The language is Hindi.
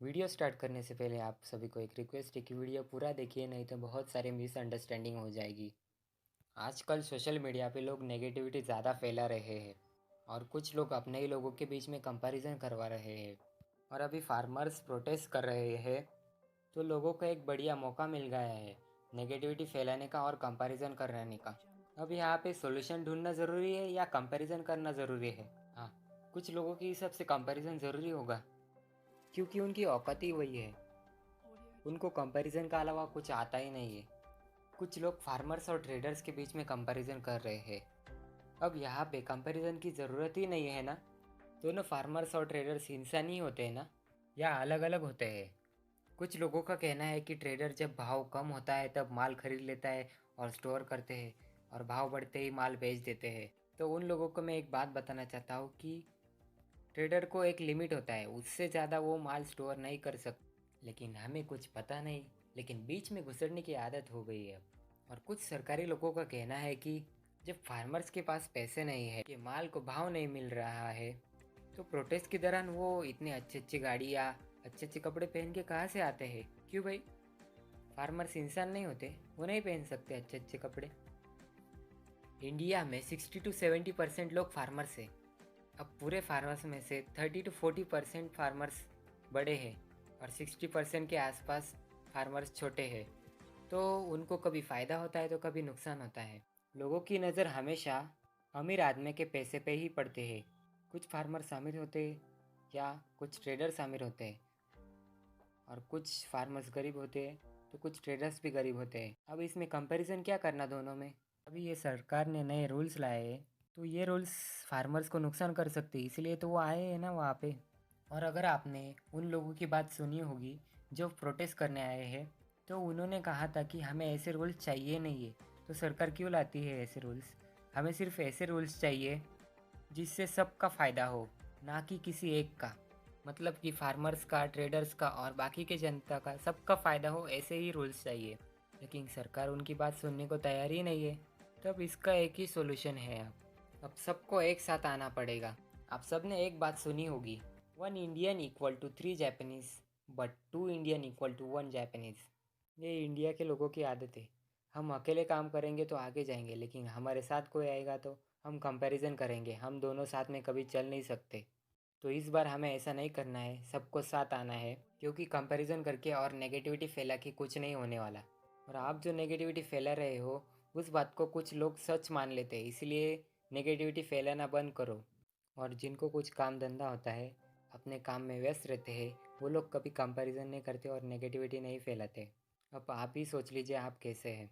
वीडियो स्टार्ट करने से पहले आप सभी को एक रिक्वेस्ट है कि वीडियो पूरा देखिए, नहीं तो बहुत सारे मिसअंडरस्टैंडिंग हो जाएगी। आजकल सोशल मीडिया पे लोग नेगेटिविटी ज़्यादा फैला रहे हैं और कुछ लोग अपने ही लोगों के बीच में कंपैरिजन करवा रहे हैं। और अभी फार्मर्स प्रोटेस्ट कर रहे हैं, तो लोगों को एक बढ़िया मौका मिल गया है नेगेटिविटी फैलाने का और कंपैरिजन करने का। अब यहाँ पे सॉल्यूशन ढूंढना ज़रूरी है या कंपैरिजन करना ज़रूरी है? हाँ, कुछ लोगों के हिसाब से कंपैरिजन ज़रूरी होगा, क्योंकि उनकी औकात ही वही है। उनको कंपैरिजन का अलावा कुछ आता ही नहीं है। कुछ लोग फार्मर्स और ट्रेडर्स के बीच में कंपैरिजन कर रहे हैं। अब यहाँ पे कंपैरिजन की ज़रूरत ही नहीं है ना। दोनों फार्मर्स और ट्रेडर्स इंसान ही होते हैं ना, या अलग अलग होते हैं? कुछ लोगों का कहना है कि ट्रेडर जब भाव कम होता है तब माल खरीद लेता है और स्टोर करते हैं, और भाव बढ़ते ही माल बेच देते हैं। तो उन लोगों को मैं एक बात बताना चाहता हूँ कि ट्रेडर को एक लिमिट होता है, उससे ज़्यादा वो माल स्टोर नहीं कर सकता। लेकिन हमें कुछ पता नहीं, लेकिन बीच में घुसड़ने की आदत हो गई है अब। और कुछ सरकारी लोगों का कहना है कि जब फार्मर्स के पास पैसे नहीं है, कि माल को भाव नहीं मिल रहा है, तो प्रोटेस्ट के दौरान वो इतने अच्छी अच्छी गाड़ी या अच्छे अच्छे कपड़े पहन के कहाँ से आते हैं? क्यों भाई? फार्मर्स इंसान नहीं होते? वो नहीं पहन सकते अच्छे अच्छे कपड़े? इंडिया में 60 to 70% लोग फार्मर्स हैं। अब पूरे फार्मर्स में से 30 to 40% फार्मर्स बड़े हैं और 60% के आसपास फार्मर्स छोटे हैं। तो उनको कभी फ़ायदा होता है तो कभी नुकसान होता है। लोगों की नज़र हमेशा अमीर आदमी के पैसे पे ही पड़ते हैं। कुछ फार्मर्स अमीर होते हैं या कुछ ट्रेडर्स अमीर होते हैं, और कुछ फार्मर्स गरीब होते हैं तो कुछ ट्रेडर्स भी गरीब होते हैं। अब इसमें कंपैरिजन क्या करना दोनों में? अभी ये सरकार ने नए रूल्स लाए हैं, तो ये रूल्स फार्मर्स को नुकसान कर सकते हैं, इसलिए तो वो आए हैं ना वहाँ पे। और अगर आपने उन लोगों की बात सुनी होगी जो प्रोटेस्ट करने आए हैं, तो उन्होंने कहा था कि हमें ऐसे रूल्स चाहिए नहीं है। तो सरकार क्यों लाती है ऐसे रूल्स? हमें सिर्फ ऐसे रूल्स चाहिए जिससे सबका फ़ायदा हो, ना कि किसी एक का। मतलब कि फार्मर्स का, ट्रेडर्स का और बाकी के जनता का, सबका फ़ायदा हो, ऐसे ही रूल्स चाहिए। लेकिन सरकार उनकी बात सुनने को तैयार ही नहीं है। तो अब इसका एक ही सॉल्यूशन है। अब सबको एक साथ आना पड़ेगा। आप सब ने एक बात सुनी होगी, 1 Indian = 3 Japanese, but 2 Indian = 1 Japanese. ये इंडिया के लोगों की आदत है। हम अकेले काम करेंगे तो आगे जाएंगे, लेकिन हमारे साथ कोई आएगा तो हम कंपैरिजन करेंगे। हम दोनों साथ में कभी चल नहीं सकते। तो इस बार हमें ऐसा नहीं करना है, सबको साथ आना है, क्योंकि कंपैरिजन करके और नेगेटिविटी फैला के कुछ नहीं होने वाला। और आप जो नेगेटिविटी फैला रहे हो, उस बात को कुछ लोग सच मान लेते हैं, इसलिए नेगेटिविटी फैलाना बंद करो। और जिनको कुछ काम धंधा होता है, अपने काम में व्यस्त रहते हैं, वो लोग कभी कंपैरिजन नहीं करते और नेगेटिविटी नहीं फैलाते। अब आप ही सोच लीजिए आप कैसे हैं।